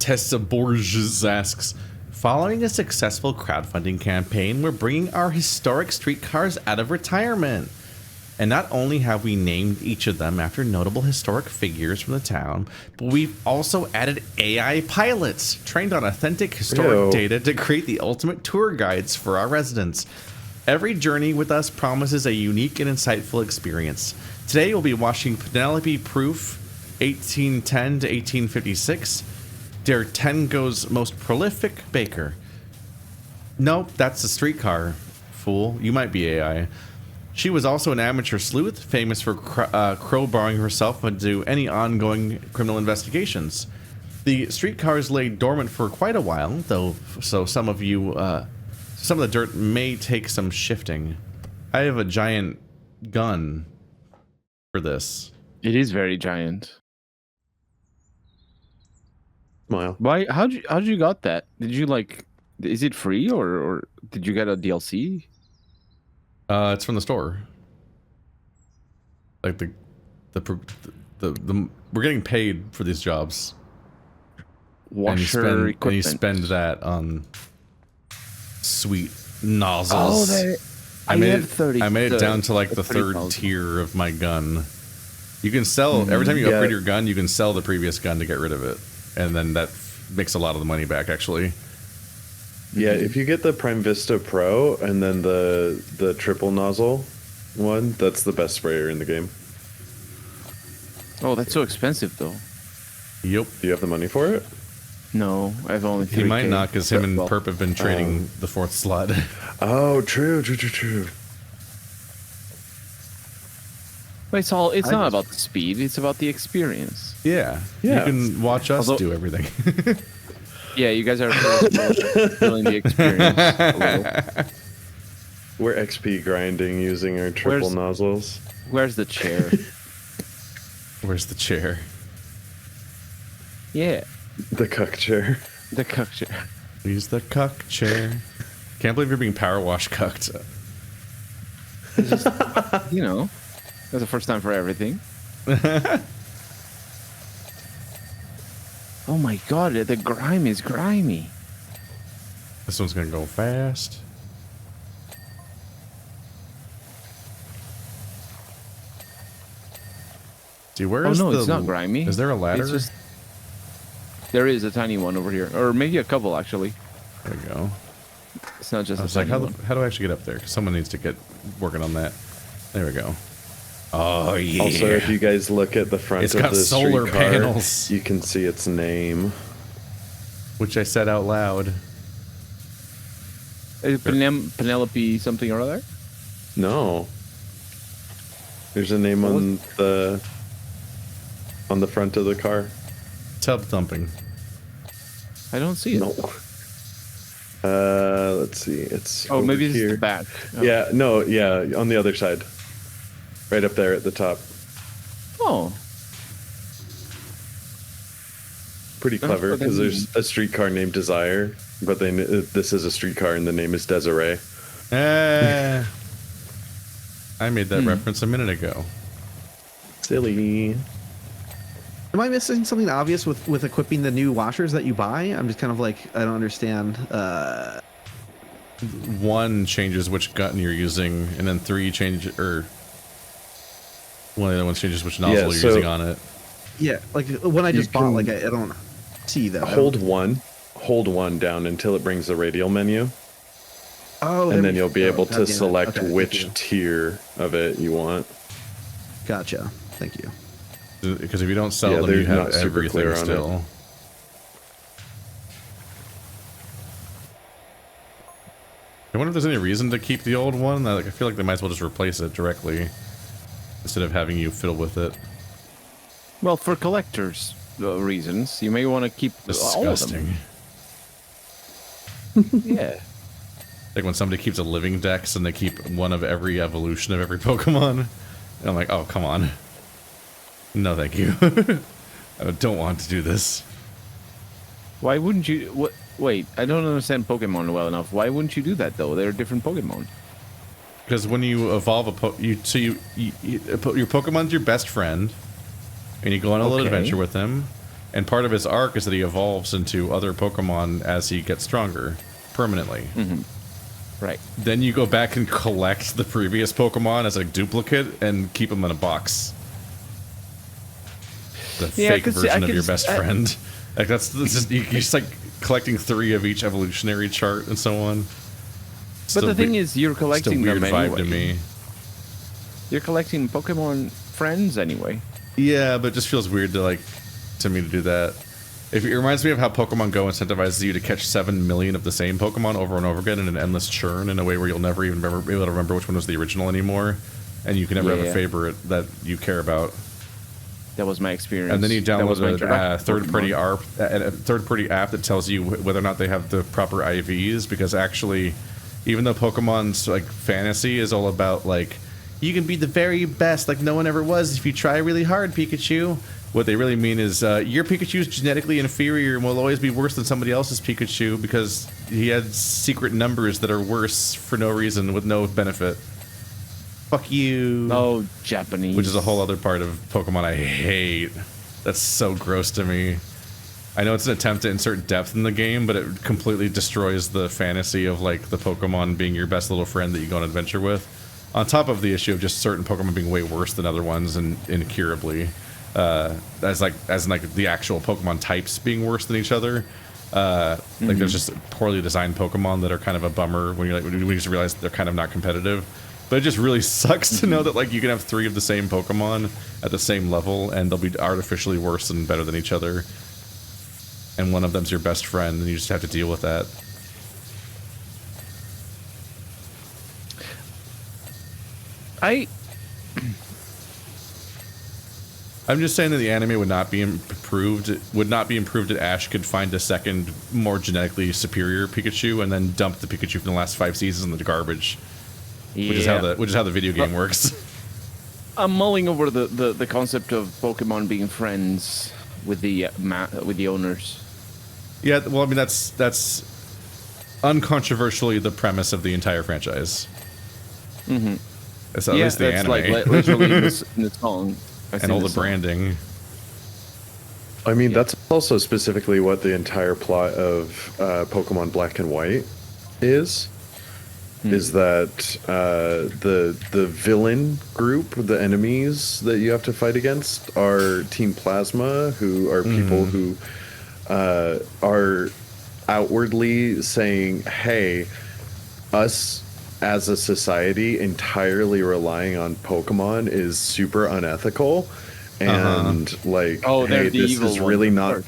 Tessa Borges asks, following a successful crowdfunding campaign, we're bringing our historic streetcars out of retirement. And not only have we named each of them after notable historic figures from the town, but we've also added AI pilots trained on authentic historic data to create the ultimate tour guides for our residents. Every journey with us promises a unique and insightful experience. Today we'll be watching Penelope Proof, 1810 to 1856, Der Tengo's most prolific baker. Nope, that's a streetcar, fool. You might be AI. She was also an amateur sleuth, famous for crowbarring herself into any ongoing criminal investigations. The streetcars lay dormant for quite a while, though, so some of the dirt may take some shifting. I have a giant gun for this. It is very giant. Smile. Why? How'd you got that? Did you like? Is it free or did you get a DLC? It's from the store. Like the we're getting paid for these jobs. Washer equipment. And you spend that on sweet nozzles. Oh, I made it down to like the third tier of my gun. You can sell every time you upgrade your gun, you can sell the previous gun to get rid of it, and then that makes a lot of the money back actually. Yeah, if you get the Prime Vista Pro and then the triple nozzle one, that's the best sprayer in the game. Oh, that's so expensive though. Yep. Do you have the money for it? No, I've only 3K. He might not, because him and Perp have been trading the fourth slot. Oh, true. But it's not about the speed, it's about the experience. Yeah. You can watch us do everything. Yeah, you guys are feeling the experience a little. We're XP grinding using our triple nozzles. Where's the chair? Where's the chair? Yeah. The cuck chair. The cuck chair. Use the cuck chair. Can't believe you're being power wash cucked. Just, you know, that's the first time for everything. Oh my god, the grime is grimy. This one's gonna go fast. See, where's it's not grimy. Is there a ladder? It's just, there is a tiny one over here, or maybe a couple actually. There we go. It's not just. I was like, how do I actually get up there? Because someone needs to get working on that. There we go. Oh yeah. Also, if you guys look at the front of the solar streetcar, panels, you can see its name, which I said out loud. Is it Penelope something or other? No. There's a name on the front of the car. Tub thumping. I don't see it. No. Let's see. It's maybe here. it's the back. Oh. Yeah. No. Yeah. On the other side. Right up there at the top. Oh. Pretty clever, because there's a streetcar named Desire, but this is a streetcar and the name is Desiree. I made that reference a minute ago. Silly. Am I missing something obvious with equipping the new washers that you buy? I'm just kind of like, I don't understand. One changes which gun you're using, and then three changes, or one of the other ones changes which nozzle you're using on it. Yeah, like when I just bought, like I don't see that. Hold one down until it brings the radial menu. Oh, and then you'll be able to select which tier of it you want. Gotcha. Thank you. Because if you don't sell them, you have everything still. I wonder if there's any reason to keep the old one. Like, I feel like they might as well just replace it directly instead of having you fiddle with it. Well, for collectors' reasons, you may want to keep all of them. Yeah. Like when somebody keeps a living dex and they keep one of every evolution of every Pokemon. And I'm like, oh, come on. No, thank you. I don't want to do this. Why wouldn't you? Wait, I don't understand Pokemon well enough. Why wouldn't you do that though? They're different Pokemon. Because when you evolve your Pokemon's your best friend, and you go on a little adventure with him. And part of his arc is that he evolves into other Pokemon as he gets stronger, permanently. Right. Then you go back and collect the previous Pokemon as a duplicate and keep them in a box. The fake version of your best friend. Like that's just, you're just like collecting 3 of each evolutionary chart and so on. But the thing is, you're collecting weird them vibe anyway. to me. You're collecting Pokemon friends anyway. Yeah, but it just feels weird to me to do that. It reminds me of how Pokemon Go incentivizes you to catch 7 million of the same Pokemon over and over again in an endless churn in a way where you'll never even be able to remember which one was the original anymore, and you can never have a favorite that you care about. That was my experience. And then you download a third-party app that tells you whether or not they have the proper IVs, because actually, even though Pokemon's like fantasy is all about like you can be the very best like no one ever was if you try really hard, Pikachu. What they really mean is your Pikachu is genetically inferior and will always be worse than somebody else's Pikachu because he had secret numbers that are worse for no reason with no benefit. Fuck you. Oh, Japanese. Which is a whole other part of Pokemon I hate. That's so gross to me. I know it's an attempt to insert depth in the game, but it completely destroys the fantasy of like the Pokemon being your best little friend that you go on an adventure with. On top of the issue of just certain Pokemon being way worse than other ones and incurably. As in the actual Pokemon types being worse than each other. Like there's just poorly designed Pokemon that are kind of a bummer when you just realize they're kind of not competitive. But it just really sucks to know that like you can have 3 of the same Pokemon at the same level and they'll be artificially worse and better than each other. And one of them's your best friend and you just have to deal with that. I'm just saying that the anime would not be improved. It would not be improved if Ash could find a second, more genetically superior Pikachu and then dump the Pikachu from the last 5 seasons in the garbage. Yeah. Which is how the video game works. I'm mulling over the concept of Pokemon being friends with the owners. Yeah, well, I mean that's uncontroversially the premise of the entire franchise. It's at least the anime. Like literally in the song. And all the branding. I mean, that's also specifically what the entire plot of Pokemon Black and White is. Is that the villain group, the enemies that you have to fight against, are Team Plasma, who are people who are outwardly saying, "Hey, us as a society entirely relying on Pokemon is super unethical," and like, hey, this is really not.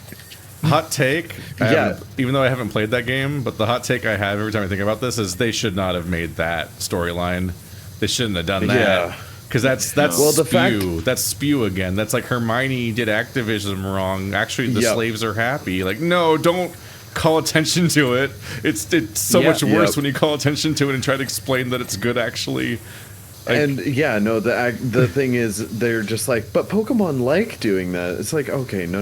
Hot take. Even though I haven't played that game, but the hot take I have every time I think about this is they should not have made that storyline. They shouldn't have done that. Yeah. Because that's spew again. That's like Hermione did activism wrong. Actually, the slaves are happy. Like, no, don't call attention to it. It's so much worse when you call attention to it and try to explain that it's good actually. Like, and the thing is, they're just like, but Pokemon like doing that. It's like, okay, no,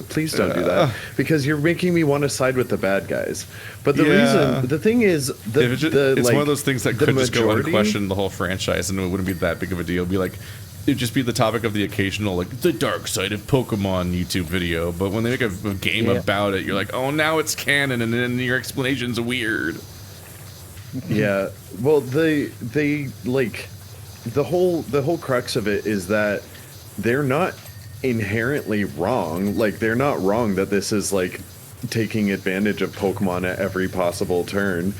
please don't do that, because you're making me want to side with the bad guys. But the thing is, it's one of those things that could just go unquestioned the whole franchise, and it wouldn't be that big of a deal. It'd be like, it'd just be the topic of the occasional like the dark side of Pokemon YouTube video. But when they make a game about it, you're like, oh, now it's canon, and then your explanation's weird. Yeah, well, they like the whole crux of it is that they're not inherently wrong. Like, they're not wrong that this is like taking advantage of Pokemon at every possible turn.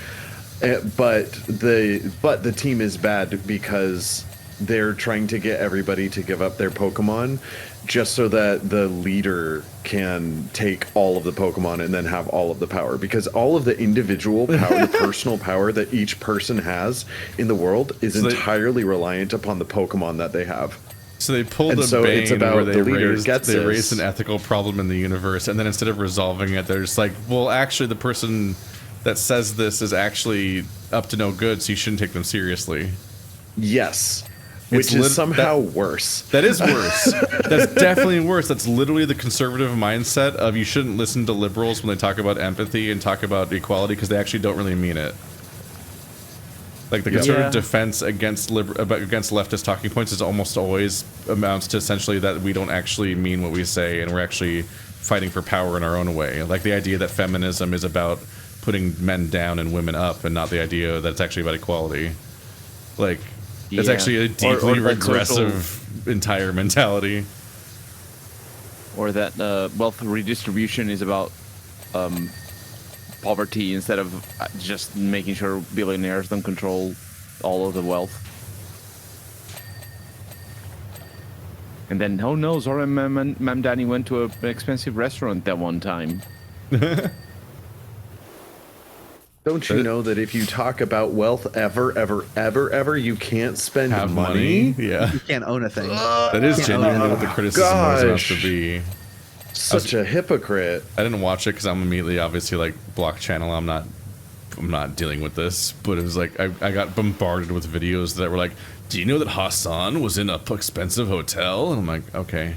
But the team is bad because they're trying to get everybody to give up their Pokemon just so that the leader can take all of the Pokemon and then have all of the power. Because all of the individual power, the personal power that each person has in the world is entirely reliant upon the Pokemon that they have. So they pulled a Bane where they raised an ethical problem in the universe, and then instead of resolving it, they're just like, well, actually, the person that says this is actually up to no good, so you shouldn't take them seriously. Yes. Which is somehow worse. That is worse. That's definitely worse. That's literally the conservative mindset of you shouldn't listen to liberals when they talk about empathy and talk about equality because they actually don't really mean it. Like the conservative defense against leftist talking points is almost always amounts to essentially that we don't actually mean what we say and we're actually fighting for power in our own way. Like the idea that feminism is about putting men down and women up, and not the idea that it's actually about equality. Like, it's actually a deeply regressive entire mentality. Or that wealth redistribution is about poverty instead of just making sure billionaires don't control all of the wealth. And then, oh no, Zora and Mam Danny went to an expensive restaurant that one time. Don't you know that if you talk about wealth ever, you can't spend Have money? Yeah. You can't own a thing. That is genuinely what the criticism was supposed to be. Such a hypocrite. I didn't watch it because I'm immediately obviously like block channel. I'm not dealing with this, but it was like I got bombarded with videos that were like, do you know that Hassan was in a expensive hotel? And I'm like, okay,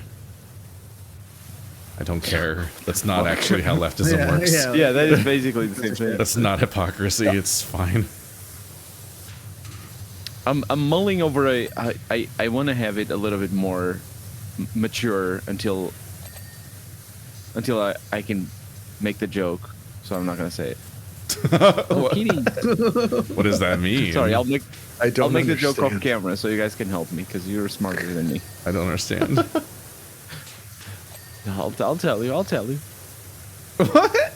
I don't care. That's not actually how leftism works. Yeah, that is basically the same thing. That's not hypocrisy. It's fine. I'm mulling over I want to have it a little bit more mature until I can make the joke, so I'm not gonna say it. What does that mean? Sorry, I'll make the joke off understand. camera so you guys can help me because you're smarter than me. I don't understand. I'll tell you. What?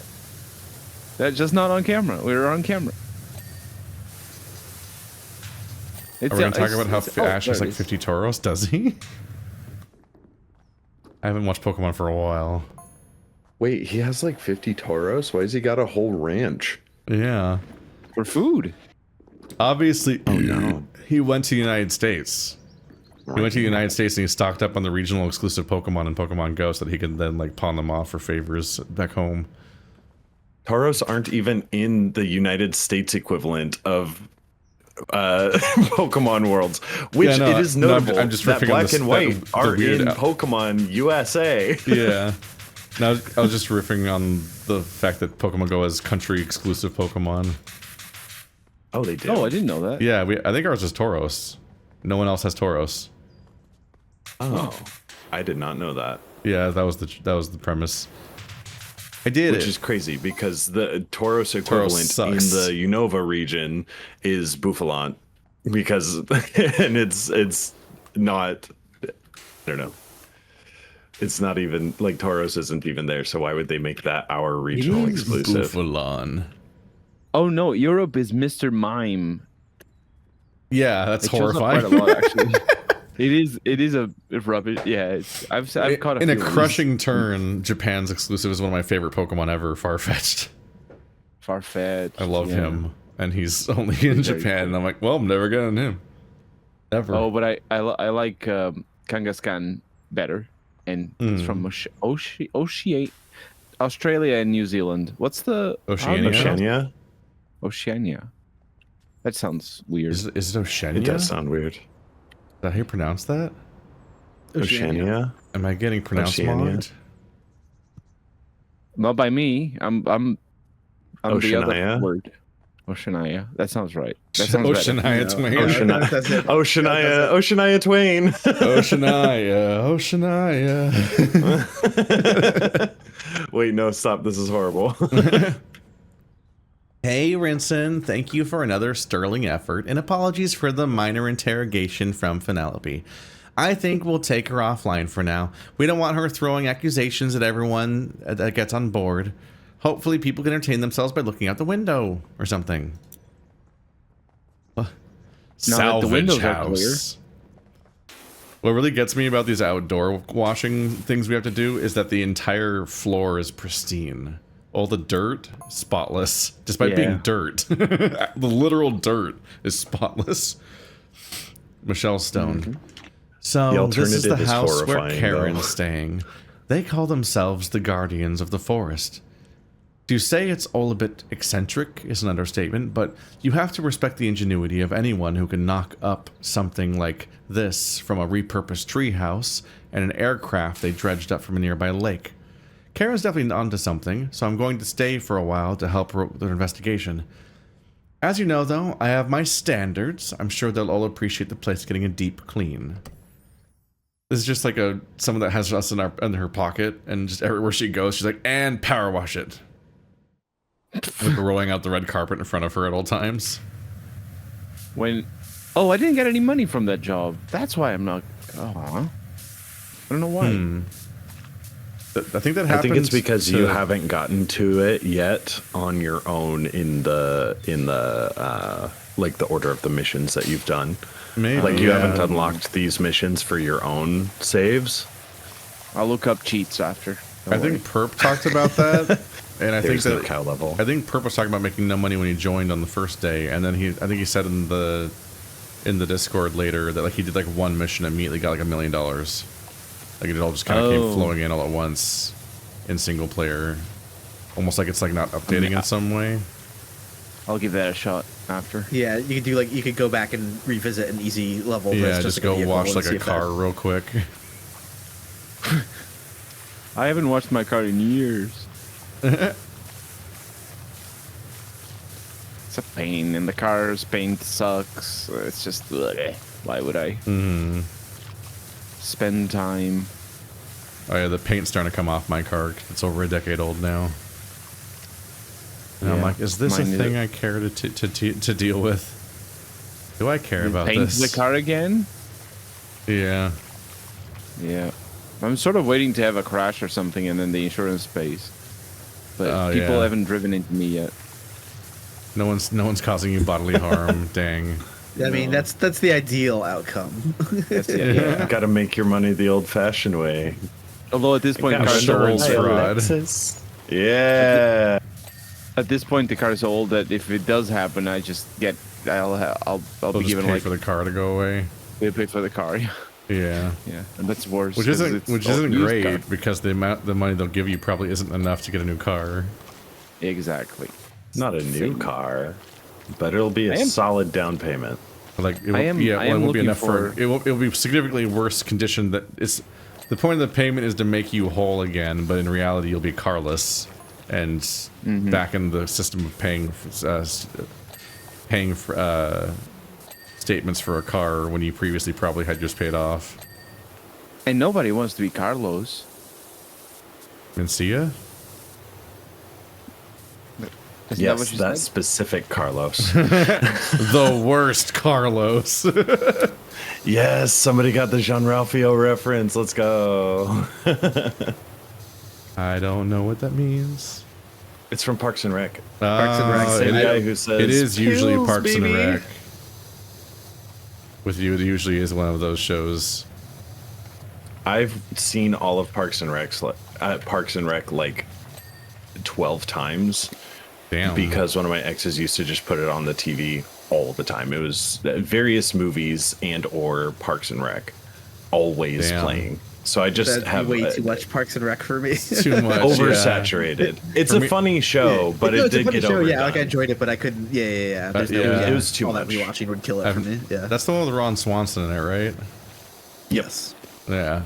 That's just not on camera. We were on camera. Are we gonna talk about how Ash has like 50 Tauros? Does he? I haven't watched Pokemon for a while. Wait, he has like 50 Tauros? Why has he got a whole ranch? Yeah. For food. Obviously, he went to the United States. He went to the United States and he stocked up on the regional exclusive Pokemon in Pokemon Go so that he could then like pawn them off for favors back home. Tauros aren't even in the United States equivalent of Pokemon Worlds, which Yeah, no, it is no, notable I'm just that riffing on Black and White the are weird in Pokemon USA. Yeah. No, I was just riffing on the fact that Pokemon Go has country exclusive Pokemon. Oh, they do. Oh, I didn't know that. Yeah, I think ours is Tauros. No one else has Tauros. Oh, I did not know that. Yeah, that was the premise. I did Which it. is crazy because the Tauros equivalent in sucks. the Unova region is Buffalant, because and it's not. I don't know. It's not even like Tauros isn't even there, so why would they make that our regional exclusive? Buffalon. Oh no, Europe is Mr. Mime. Yeah, that's It shows up horrifying. quite a lot, actually. It is a rubbish. Yeah, I've caught a In a few of these. crushing turn, Japan's exclusive is one of my favorite Pokemon ever, Farfetch'd. Farfetch'd. I love yeah. him, and he's only in Japan, and I'm like, well, I'm never getting him. Ever. Oh, but I like Kangaskhan better, and it's from Australia and New Zealand. What's the Oceania? Oceania? Oceania. That sounds weird. Is it Oceania? It does sound weird. Is that how you pronounce that? Oceania? Am I getting pronounced Oceania. mocked? Not by me. I'm the other Oceania? word. Oceania. That sounds right. That sounds better. Oceania Twain. That's it. Oceania Twain. Oceania. Wait, no, stop. This is horrible. Hey, Rinson, thank you for another sterling effort, and apologies for the minor interrogation from Penelope. I think we'll take her offline for now. We don't want her throwing accusations at everyone that gets on board. Hopefully people can entertain themselves by looking out the window or something. Now that the windows are house. What really gets me about these outdoor washing things we have to do is that the entire floor is pristine. All the dirt, spotless, despite being dirt. The literal dirt is spotless. Michelle Stone. So The this is the alternative is house where horrifying, Karen's though. staying. They call themselves the Guardians of the Forest. To say it's all a bit eccentric is an understatement, but you have to respect the ingenuity of anyone who can knock up something like this from a repurposed treehouse and an aircraft they dredged up from a nearby lake. Karen's definitely onto something, so I'm going to stay for a while to help her with their investigation. As you know, though, I have my standards. I'm sure they'll all appreciate the place getting a deep clean. It's just like someone that has us in her pocket, and just everywhere she goes, she's like, and power wash it. Like rolling out the red carpet in front of her at all times. I didn't get any money from that job. That's why I'm not. I don't know why. I think that happens. I think it's because you haven't gotten to it yet on your own in the like the order of the missions that you've done. Maybe. Like you haven't unlocked these missions for your own saves. I'll look up cheats after. I think Perp talked about that, and I think There's that the cow level. I think Perp was talking about making no money when he joined on the first day, and then I think he said in the Discord later that like he did like one mission and immediately got like $1 million. Like it all just kind of came flowing in all at once in single player, almost like it's like not updating in some way. I'll give that a shot after. Yeah, you could do like you could go back and revisit an easy level. Yeah, that's just like a go vehicle wash and like see a if car that- real quick. I haven't washed my car in years. It's a pain, and the car's paint sucks. It's just, why would I spend time? Oh yeah, the paint's starting to come off my car. It's over a decade old now. And I'm Yeah, like, is this a mine thing either. I care to deal with? Do I care about Paint this? the car again? Yeah. Yeah. I'm sort of waiting to have a crash or something, and then the insurance pays. But people yeah. haven't driven into me yet. No one's causing you bodily harm. Dang. I mean, that's the ideal outcome. That's it. Yeah. Got to make your money the old-fashioned way. Although at this point, the car's so Insurance old. fraud. Yeah. At this point, the car's so old that if it does happen, I just get. I'll They'll be just given pay like for the car to go away. they pay for the car. Yeah. Yeah, and that's worse. Which 'cause isn't it's which old isn't used great car. because the money they'll give you probably isn't enough to get a new car. Exactly. Not a new car, but it'll be a I am- solid down payment. Like it I am it won't be looking enough for for- it will be significantly worse condition. That it's the point of the payment is to make you whole again, but in reality you'll be carless and back in the system of paying for statements for a car when you previously probably had just paid off. And nobody wants to be Carlos. Mencia? Isn't that Yes, what you that said? specific Carlos. The worst Carlos. Yes, somebody got the Jean Ralphio reference. Let's go. I don't know what that means. It's from Parks and Rec. Parks and Rec, Same it- guy who says it is usually "Pills, Parks baby." and Rec. With you, it usually is one of those shows. I've seen all of Parks and Rec like 12 times Damn. because one of my exes used to just put it on the TV all the time. It was various movies and or Parks and Rec always Damn. playing. So I just That'd have be way too much Parks and Rec for me. Too much. oversaturated. It's For a me- funny show, but No, it it's a did funny get show, overdone. yeah, like I enjoyed it, but I couldn't. Yeah. There's no, yeah. It was too all much. that rewatching would kill it for me. Yeah. That's the one with Ron Swanson in it, right? Yes. Yeah.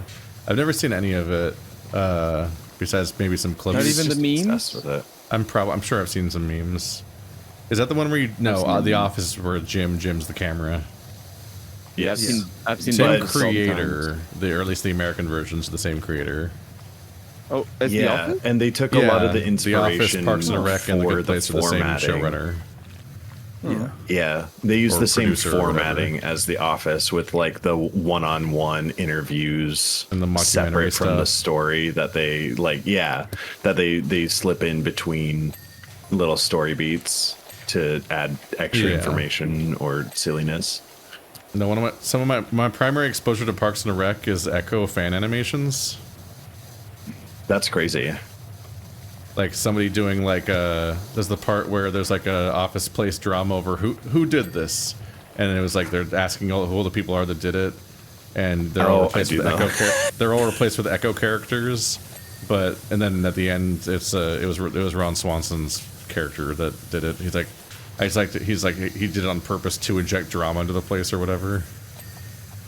I've never seen any of it, besides maybe some clips. Not even the memes? Obsessed with it. I'm sure I've seen some memes. Is that the one where you... No, The Office where Jim's the camera. Yes. I've seen Same both sometimes. creator, or at least the American version's the same creator. Oh, as The Yeah, Office? and they took a lot of the The inspiration Office, Parks and Rec, and The for Good Place the are the same formatting. showrunner. Yeah. Yeah, they use Or the same producer or formatting as The Office with like the one-on-one interviews And the mockumentary separate from the stuff. story that they that they slip in between little story beats to add extra Yeah. information or silliness. No, some of my primary exposure to Parks and Rec is Echo fan animations. That's crazy. Like somebody doing like there's the part where there's like a Office Place drama over who did this, and it was like they're asking who all the people are that did it, and they're all Oh, replaced I do with know. they're all replaced with Echo characters, and then at the end it was Ron Swanson's character that did it. He's like he did it on purpose to inject drama into the place or whatever.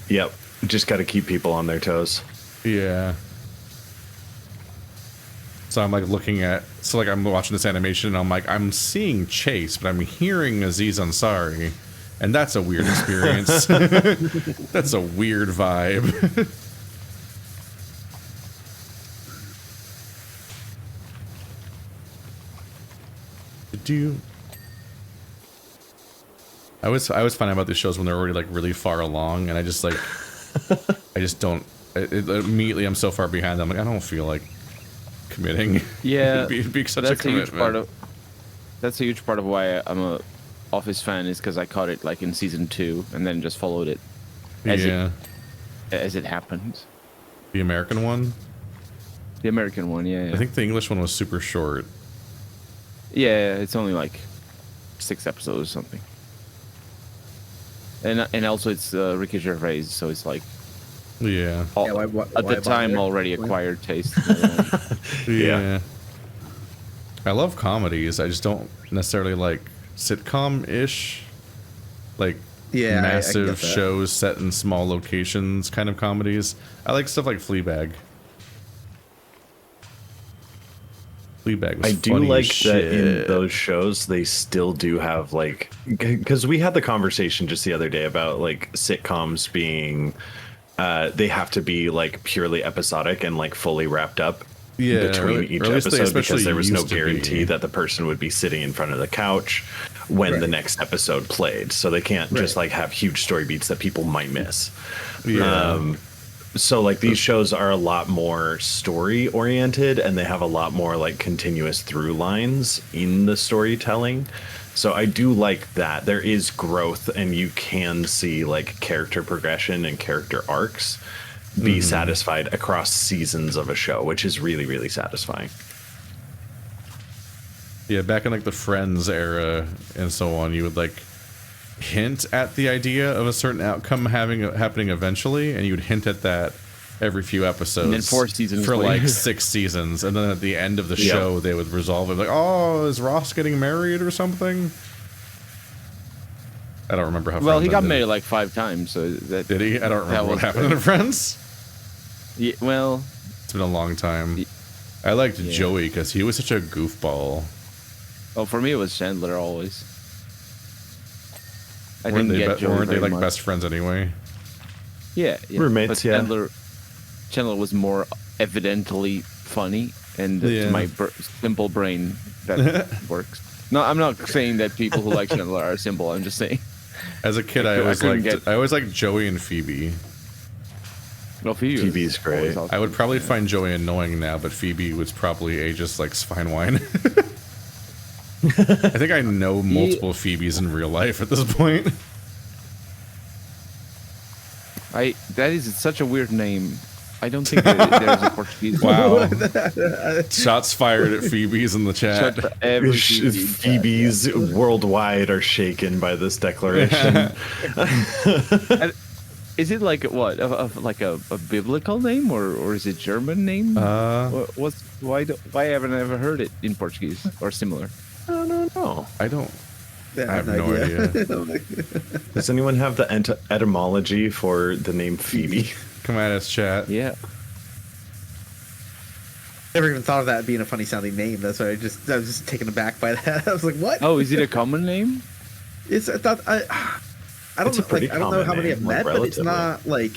Yep, just got to keep people on their toes. Yeah. So I'm like I'm watching this animation and I'm like, I'm seeing Chase, but I'm hearing Aziz Ansari, and that's a weird experience. That's a weird vibe. Do I always find out about these shows when they're already like really far along, and I just like I just don't. Immediately, I'm so far behind. I'm like, I don't feel like committing. Yeah, It'd be such a commitment. That's a huge part of why I'm a Office fan, is because I caught it like in season 2 and then just followed it as it happened. The American one. The American one, yeah. I think the English one was super short. Yeah, it's only like 6 episodes or something. And also it's Ricky Gervais, so it's like Yeah. At the time already acquired taste. Yeah. I love comedies. I just don't necessarily like sitcom-ish, like massive shows set in small locations kind of comedies. I like stuff like Fleabag. Fleabag was I do funny like as that shit. in those shows they still do have like, because we had the conversation just the other day about like sitcoms being they have to be like purely episodic and like fully wrapped up between each episode, because there was no guarantee that the person would be sitting in front of the couch when the next episode played, so they can't just like have huge story beats that people might miss. So like these shows are a lot more story oriented, and they have a lot more like continuous through lines in the storytelling. So I do like that there is growth, and you can see like character progression and character arcs be satisfied across seasons of a show, which is really, really satisfying. Yeah, back in like the Friends era and so on, you would like hint at the idea of a certain outcome happening eventually, and you'd hint at that every few episodes. And then 4 seasons for later. like 6 seasons, and then at the end of the show, they would resolve it like, "Oh, is Ross getting married or something?" I don't remember how. Well, Friends he got ended. married like 5 times, so that Did he? I don't remember what happened in Friends. Yeah, well, It's been a long time. I liked Joey because he was such a goofball. oh, for me it was Chandler always. I Weren't didn't get Joey weren't they very like much. best friends anyway? Yeah. Roommates, but yeah. Chandler was more evidently funny, and to my simple brain that works. No, I'm not saying that people who like Chandler are simple. I'm just saying. As a kid, I always liked Joey and Phoebe. No, Phoebe's great. I would probably find Joey annoying now, but Phoebe was probably ages like fine wine. I think I know multiple Phoebes in real life at this point. That is such a weird name. I don't think there's a Portuguese. Wow. Shots fired at Phoebes in the chat. Every Phoebes worldwide are shaken by this declaration. Is it like what? Like a biblical name, or is it German name? Why haven't I ever heard it in Portuguese or similar? I don't know. I have no idea. Does anyone have the etymology for the name Phoebe? Come at us, chat. Yeah. Never even thought of that being a funny sounding name. That's why I was just taken aback by that. I was like, what? Oh, is it a common name? I don't It's a know. pretty I don't know how common many I've name, met, like, but it's relatively. not like.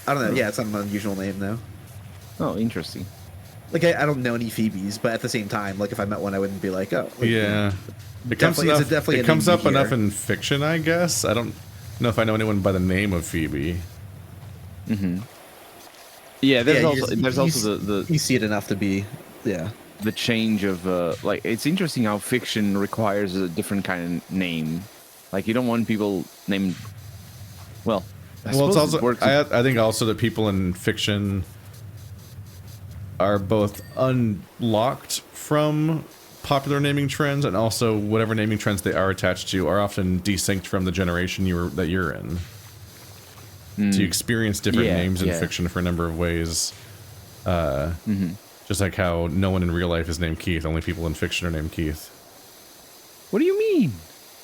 I don't know. Yeah, it's not an unusual name though. Oh, interesting. Like I don't know any Phoebes, but at the same time, like if I met one, I wouldn't be like, oh. Like, Yeah. It comes Definitely a comes name up you enough hear. in fiction, I guess. I don't know if I know anyone by the name of Phoebe. Yeah, there's you also the you see it enough to be, yeah. the change of like, it's interesting how fiction requires a different kind of name. Like you don't want people named. Well, I Well, it's suppose also it works. I think also that people in fiction are both unlocked from popular naming trends, and also whatever naming trends they are attached to are often desynced from the generation that you're in. So you experience different names in fiction for a number of ways. Just like how no one in real life is named Keith, only people in fiction are named Keith. What do you mean?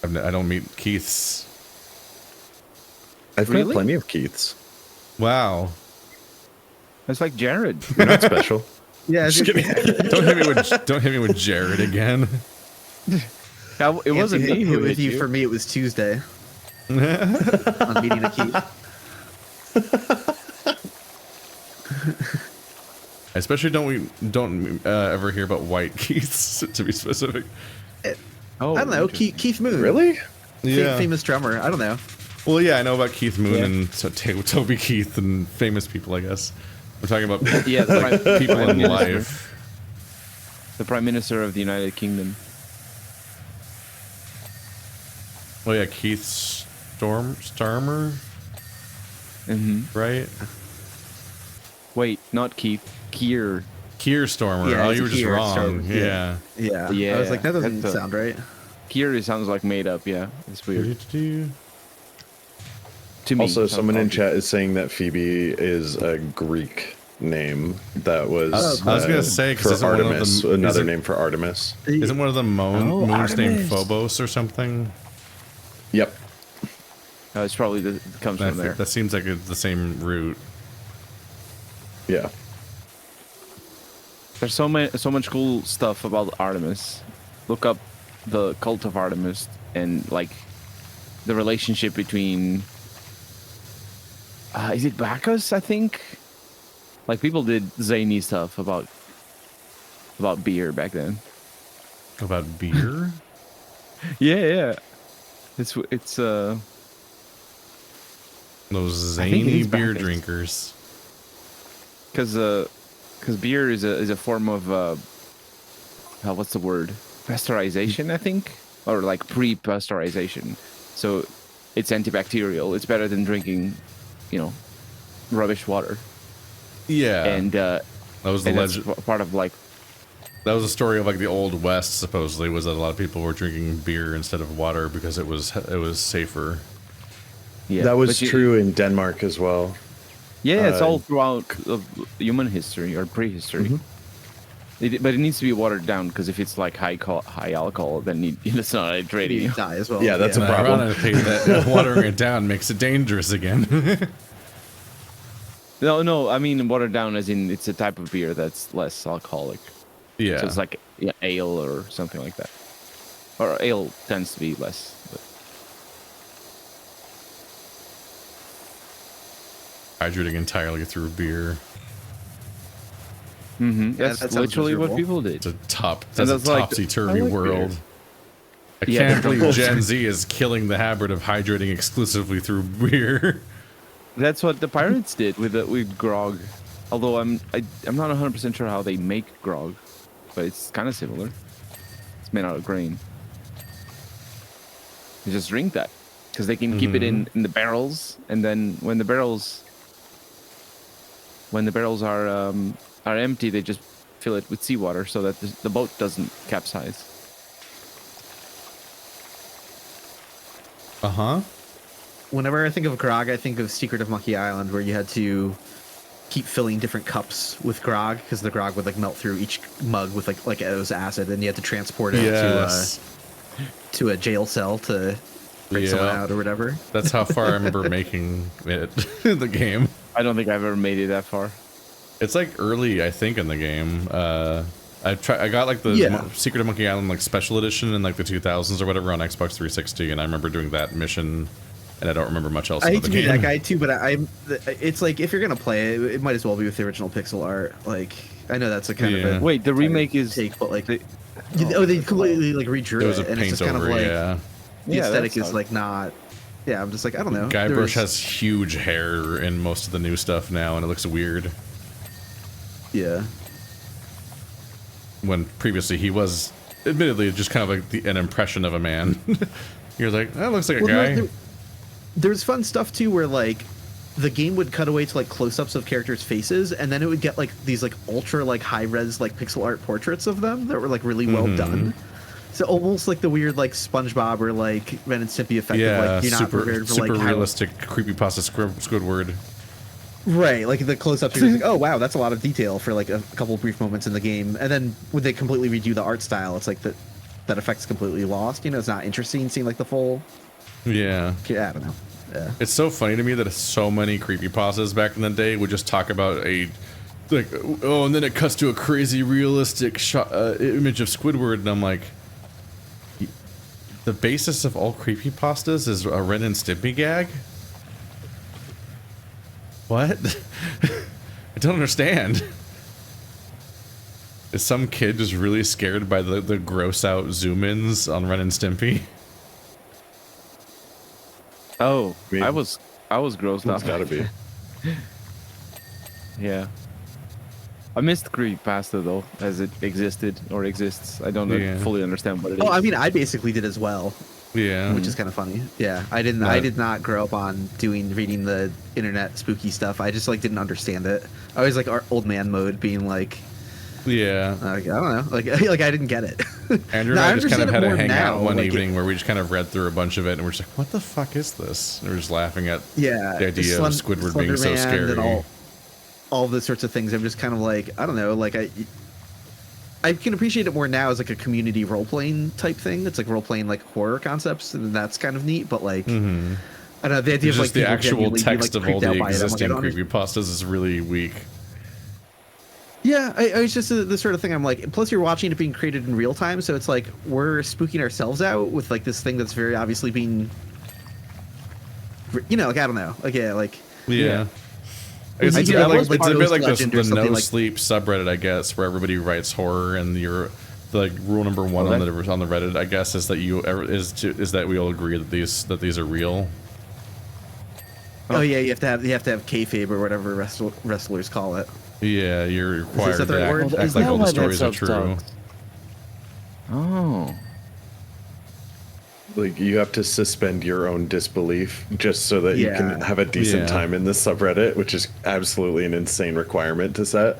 I don't meet Keiths. I've Really? met plenty of Keiths. Wow. It's like Jared. You're not special. Yeah, it's Don't hit me with Jared again. It wasn't me who with hit you. you. For me, it was Tuesday. On meeting a Keith. Especially don't ever hear about white Keiths, to be specific. Oh, I don't know. Keith Moon. Really? Famous drummer. I don't know. Well, yeah, I know about Keith Moon and Toby Keith and famous people, I guess. We're talking about people in life. The Prime Minister of the United Kingdom. Oh yeah, Keith Starmer, right? Wait, not Keith. Keir Starmer. Yeah, Oh, it's you were just Keir wrong. Starmer. Yeah. Yeah. I was like, that doesn't sound right. Keir sounds like made up. Yeah, it's weird. To me. Also, someone in chat is saying that Phoebe is a Greek name that was. I was gonna say, 'cause for isn't one of Artemis, them- another is it- name for Artemis. Isn't one of the moons Artemis. named Phobos or something? Yep. It's probably comes from there. That seems like it's the same root. Yeah. There's so much cool stuff about Artemis. Look up the cult of Artemis and like the relationship between. Is it Bacchus? I think. Like people did zany stuff about beer back then. About beer? Yeah. It's Those I think it zany is beer Bacchus. drinkers. because beer is a form of what's the word, pasteurization, I think, or like pre-pasteurization. So it's antibacterial. It's better than drinking, rubbish water. Yeah. And that was the and that's legend. part of like That was a story of like the old West. Supposedly, was that a lot of people were drinking beer instead of water because it was safer. yeah. That was but true in Denmark as well. Yeah, it's all throughout of human history or prehistory. But it needs to be watered down because if it's like high alcohol, then it's not hydrating. You die as well. Yeah, that's a problem. Ironically, that watering it down makes it dangerous again. No, I mean watered down as in it's a type of beer that's less alcoholic. Yeah. So it's like ale or something like that. Or ale tends to be less. But Hydrating entirely through beer. that's that sounds literally what miserable. people did. It's a that's a that's like- topsy-turvy I like world. beer. I Yeah, can't they're believe Gen Z is killing the habit of hydrating exclusively through beer. That's what the pirates did with grog. Although I'm not 100% sure how they make grog, but it's kind of similar. It's made out of grain. You just drink that because they can keep it in the barrels, and then when the barrels are empty, they just fill it with seawater so that the boat doesn't capsize. Uh-huh. Whenever I think of grog, I think of Secret of Monkey Island, where you had to keep filling different cups with grog because the grog would like melt through each mug with like it was acid, and you had to transport it Yes. to a jail cell to break someone Yeah. out or whatever. That's how far I remember making it in the game. I don't think I've ever made it that far. It's like early, I think, in the game. I got like the Yeah. Secret of Monkey Island like special edition in like the 2000s or whatever on Xbox 360, and I remember doing that mission, and I don't remember much else I about hate the to be game. that guy too, but it's like if you're gonna play it, it might as well be with the original pixel art. Like I know that's a kind Yeah. of a Wait, the remake is take, but like they- they completely like redrew It was a and it's paint just kind over, of like yeah. the Yeah, aesthetic that's is how- like not. Yeah, I'm just like I don't know. Guybrush There's- has huge hair in most of the new stuff now, and it looks weird. Yeah. When previously he was, admittedly, just kind of like an impression of a man. You're like, that looks like a Well, guy. there's fun stuff too where like the game would cut away to like close-ups of characters' faces, and then it would get like these like ultra like high-res like pixel art portraits of them that were like really well done. So almost like the weird like SpongeBob or like Ren and Stimpy effect Yeah, of like you're not super prepared for super like how, realistic creepypasta Squidward. right, like the close-ups you're like, oh wow, that's a lot of detail for like a couple brief moments in the game, and then when they completely redo the art style, it's like that effect's completely lost. You know, it's not interesting seeing like the full. Yeah. Yeah, I don't know. Yeah. It's so funny to me that so many creepypastas back in the day would just talk about and then it cuts to a crazy realistic shot, image of Squidward, and I'm like, the basis of all creepypastas is a Ren and Stimpy gag? What? I don't understand. Is some kid just really scared by the gross out zoom ins on Ren and Stimpy? Oh, mean, I was grossed out. It's gotta be. Yeah. I missed creepypasta though, as it existed or exists. I don't Yeah. fully understand what it is. Oh, I mean, I basically did as well, Yeah. which is kind of funny. Yeah, I didn't. I did not grow up on reading the internet spooky stuff. I just like didn't understand it. I was like our old man mode, being like, Yeah. I don't know, like I didn't get it. Andrew and Now, I just kind of understand had it a more hangout now, one like, evening where we just kind of read through a bunch of it and we're just like, what the fuck is this? And we're just laughing at Yeah, the idea of Squidward being so Slenderman scary. and all the sorts of things. I'm just kind of like, I don't know, like I can appreciate it more now as like a community role playing type thing. It's like role playing like horror concepts, and that's kind of neat. But like, I don't know, the idea It's of like just the people actual genuinely being, text like, of all creeped out the by it. I'm like, I existing don't understand. creepypastas is really weak. Yeah, it's just the sort of thing I'm like. Plus, you're watching it being created in real time, so it's like we're spooking ourselves out with like this thing that's very obviously being, like I don't know, like yeah, like Yeah. I guess I it's a do bit have, like, like, it's a bit Ghost like Legend or the something no like- sleep subreddit, I guess, where everybody writes horror and you're like rule number one on the Reddit, I guess, is that is that we all agree that these are real. oh yeah, you have to have kayfabe or whatever wrestlers call it. Yeah, you're required that the to right word? act Is like that all the why that stories are sub true. sucks? Oh. Like you have to suspend your own disbelief just so that you Yeah. can have a decent Yeah. time in this subreddit, which is absolutely an insane requirement to set.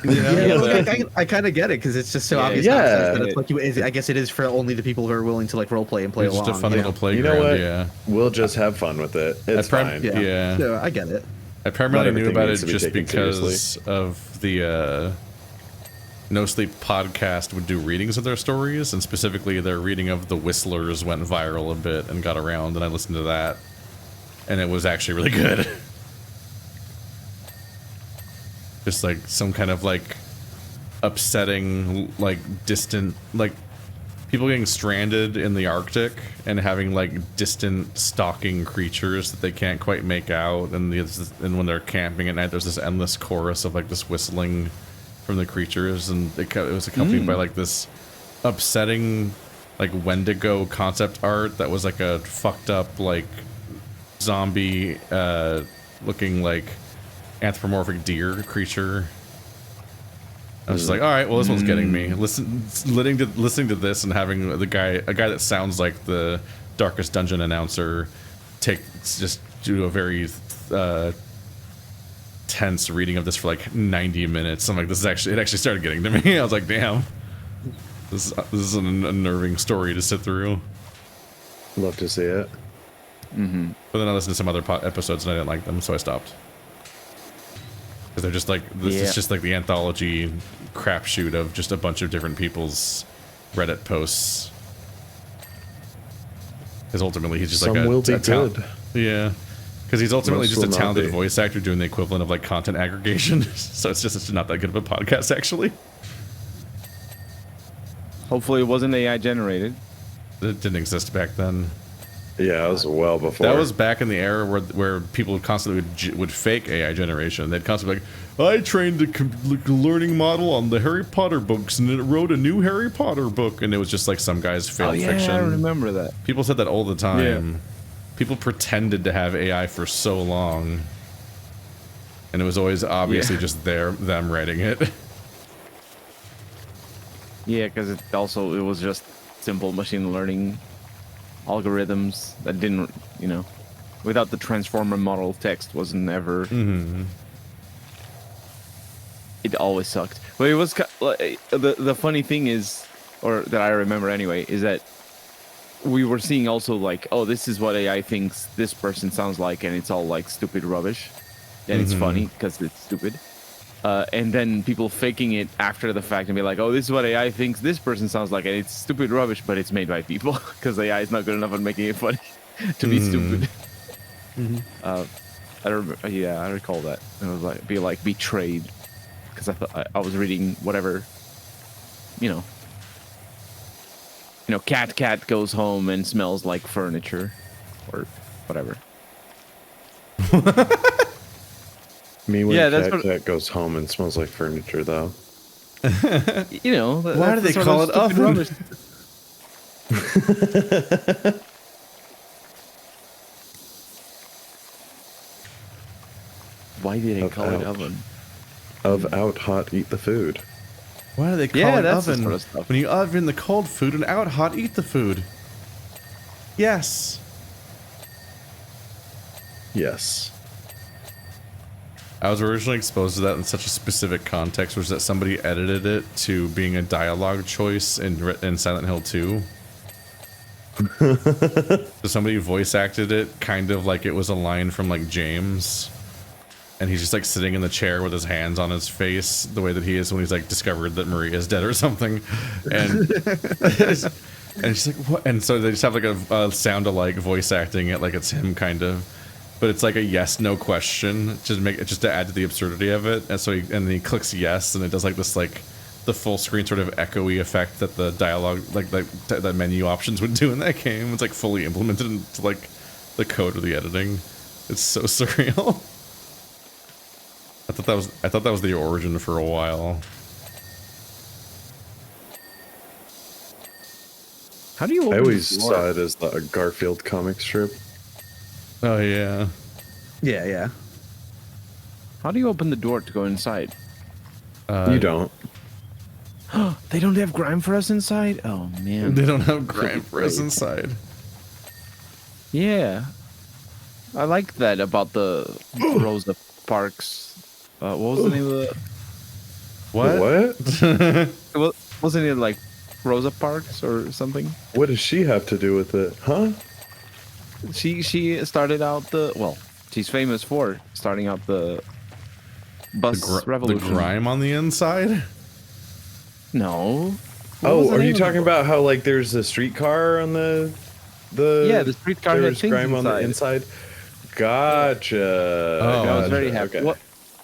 Yeah, like, I kind of get it because it's just so obvious. Yeah. nonsense that it's like I guess it is for only the people who are willing to like role play and play It's along. just a fun you little know? playground. You know what? Yeah. We'll just have fun with it. It's fine. Yeah. So I get it. I primarily knew everything about it needs to be just taken because seriously. of the No Sleep podcast would do readings of their stories, and specifically their reading of The Whistlers went viral a bit and got around, and I listened to that, and it was actually really good. Just like some kind of like upsetting, like distant, like people getting stranded in the Arctic and having like distant stalking creatures that they can't quite make out, and when they're camping at night, there's this endless chorus of like this whistling from the creatures, and it was accompanied by like this upsetting like Wendigo concept art that was like a fucked up like zombie looking like anthropomorphic deer creature. I was just like, all right, well, this one's getting me. Listening to this and having a guy that sounds like the Darkest Dungeon announcer just do a very tense reading of this for like 90 minutes. I'm like, it actually started getting to me. I was like, damn, this is an unnerving story to sit through. Love to see it. But then I listened to some other episodes and I didn't like them, so I stopped. Because they're just like, this is just like the anthology crapshoot of just a bunch of different people's Reddit posts. Because ultimately he's just Some like will be talent. good. Yeah. Because he's ultimately Most just a will not talented be. voice actor doing the equivalent of like content aggregation. So it's not that good of a podcast, actually. Hopefully it wasn't AI generated. It didn't exist back then. Yeah, it was well before. That was back in the era where people constantly would fake AI generation. They'd constantly be like, I trained a learning model on the Harry Potter books, and it wrote a new Harry Potter book, and it was just like some guy's failed fiction. I remember that. People said that all the time. People pretended to have AI for so long, and it was always obviously just them writing it. Yeah, because it was just simple machine learning algorithms that didn't, without the transformer model, text wasn't ever. It always sucked. But it was the funny thing is, or that I remember anyway, is that we were seeing also like, oh, this is what AI thinks this person sounds like, and it's all like stupid rubbish, and it's funny because it's stupid. And then people faking it after the fact and be like, oh, this is what AI thinks this person sounds like, and it's stupid rubbish, but it's made by people because AI is not good enough at making it funny to be stupid. I recall that. It was like betrayed because I thought I was reading whatever, cat goes home and smells like furniture or whatever. Me when Yeah, that's cat goes home and smells like furniture, though. You know. Why do they call it oven? Rubbish. Why do they Of call it out. oven? Of out hot, eat the food. Why do they call Yeah, it that's the oven? sort of stuff. When you oven the cold food and out hot, eat the food. Yes. Yes. I was originally exposed to that in such a specific context, was that somebody edited it to being a dialogue choice in Silent Hill 2. So somebody voice acted it kind of like it was a line from like James. And he's just like sitting in the chair with his hands on his face, the way that he is when he's like discovered that Maria is dead or something. And and she's like, what? And so they just have like a sound alike voice acting it like it's him kind of. But it's like a yes no question just to add to the absurdity of it. And so then he clicks yes, and it does like this like the full screen sort of echoey effect that the dialogue like the menu options would do in that game. It's like fully implemented into like the code or the editing. It's so surreal. I thought that was the origin for a while. How do you open I always the door? saw it as a Garfield comic strip. Oh yeah. Yeah. How do you open the door to go inside? You don't. They don't have grime for us inside? Oh, man. They don't have grime for us inside. Yeah. I like that about the Rosa Parks. What was the name of the... What? Wasn't it like Rosa Parks or something? What does she have to do with it? Huh? She started out the... Well, she's famous for starting out the bus revolution. The grime on the inside? No. What was Oh, the are name you of talking the- about how like there's a streetcar on the Yeah, the streetcar had there's things grime on the inside. inside? Gotcha. Oh, I was very Gotcha, happy. okay. What?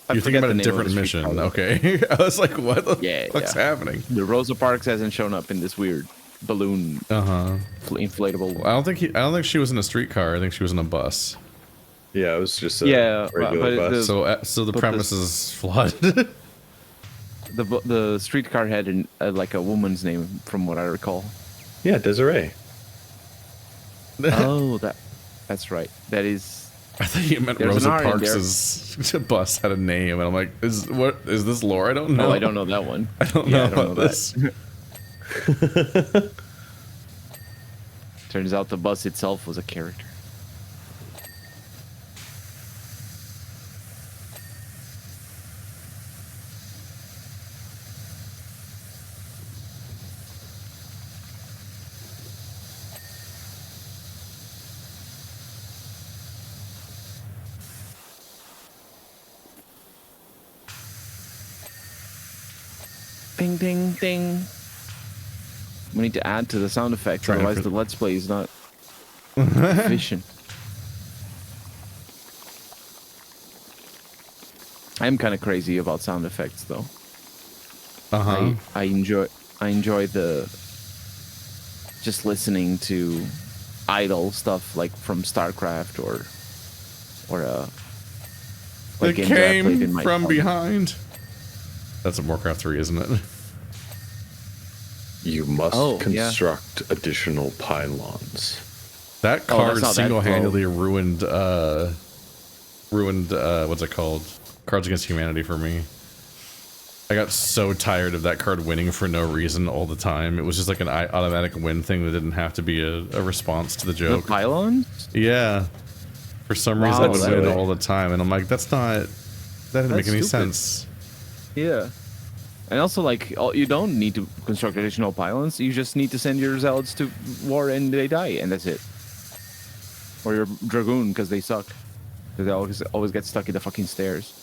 I You're thinking forget about the a name of different the mission. streetcar. Okay. I was like, what the Yeah, fuck's yeah. happening? The Rosa Parks hasn't shown up in this weird balloon Uh-huh. inflatable. I don't think she was in a streetcar. I think she was in a bus. Yeah, it was just a Yeah, regular but bus. So the But premise is flawed. The streetcar had like a woman's name, from what I recall. Yeah, Desiree. Oh, that's right. That is. I thought you meant There's Rosa an R in Parks' bus had a name, and I'm like, is this lore? I don't know. No, I don't know that one. I don't Yeah, know I don't about know this. Turns out the bus itself was a character. Ding, ding, ding. We need to add to the sound effects, Trying to otherwise put- the Let's Play is not efficient. I'm kind of crazy about sound effects, though. Uh-huh. I enjoy the just listening to idle stuff like from StarCraft or They like games that I played came in my from childhood. behind. That's a Warcraft 3, isn't it? You must Oh, yeah. construct additional pylons. That Oh, card that's not that single-handedly ruined what's it called? Cards Against Humanity for me. I got so tired of that card winning for no reason all the time. It was just like an automatic win thing that didn't have to be a response to the The joke. pylons? Yeah. For some reason Wow, it would that's win really- all the time, and I'm like, that didn't make That's any stupid. sense. Yeah. And also, like, you don't need to construct additional pylons. You just need to send your zealots to war and they die, and that's it. Or your dragoon, because they suck. Because they always get stuck in the fucking stairs.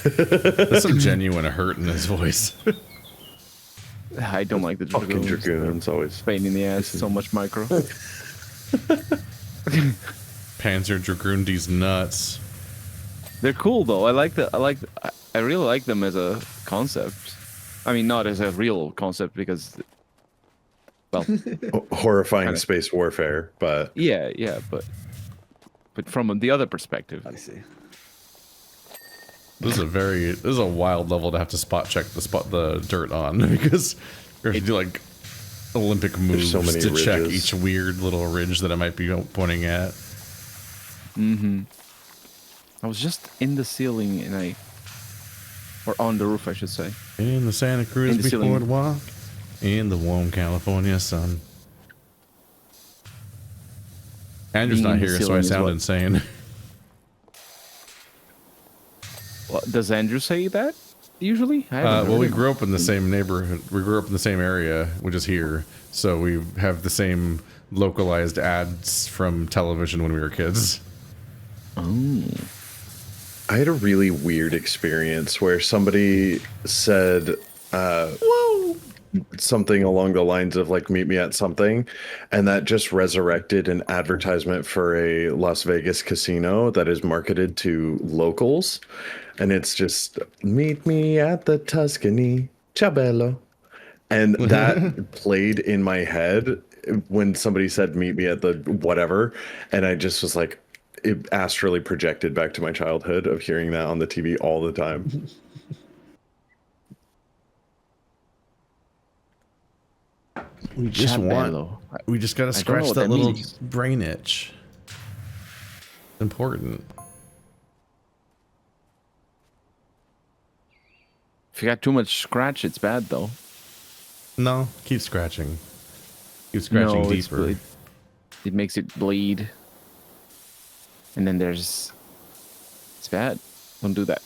There's some genuine hurt in his voice. I don't like the Fucking dragoons. dragoons always. Pain in the ass, so much micro. Panzer Dragoon these nuts. They're cool though. I really like them as a concept. I mean, not as a real concept because, well, Horrifying Kinda. space warfare, but yeah, but from the other perspective. I see. This is a wild level to have to spot check the dirt on because you have to do like Olympic moves so many to check ridges. each weird little ridge that I might be pointing at. I was just in the ceiling or on the roof, I should say. In the Santa Cruz In the ceiling. boardwalk, in the warm California sun. Andrew's Being not in the here, so ceiling I is sound what- insane. Well, does Andrew say that usually? I haven't Well, heard we him. grew up in the same neighborhood. We grew up in the same area, which is here. So we have the same localized ads from television when we were kids. I had a really weird experience where somebody said, "Whoa," something along the lines of like "meet me at something," and that just resurrected an advertisement for a Las Vegas casino that is marketed to locals, and it's just "meet me at the Tuscany, Chabello," and that played in my head when somebody said "meet me at the whatever," and I just was like. It astrally projected back to my childhood of hearing that on the TV all the time. We just Chabello. We just gotta I don't know scratch what that that little means. brain itch. Important. If you got too much scratch, it's bad though. No, keep scratching. Keep scratching No, deeper. it makes it bleed. And then it's bad. Don't do that.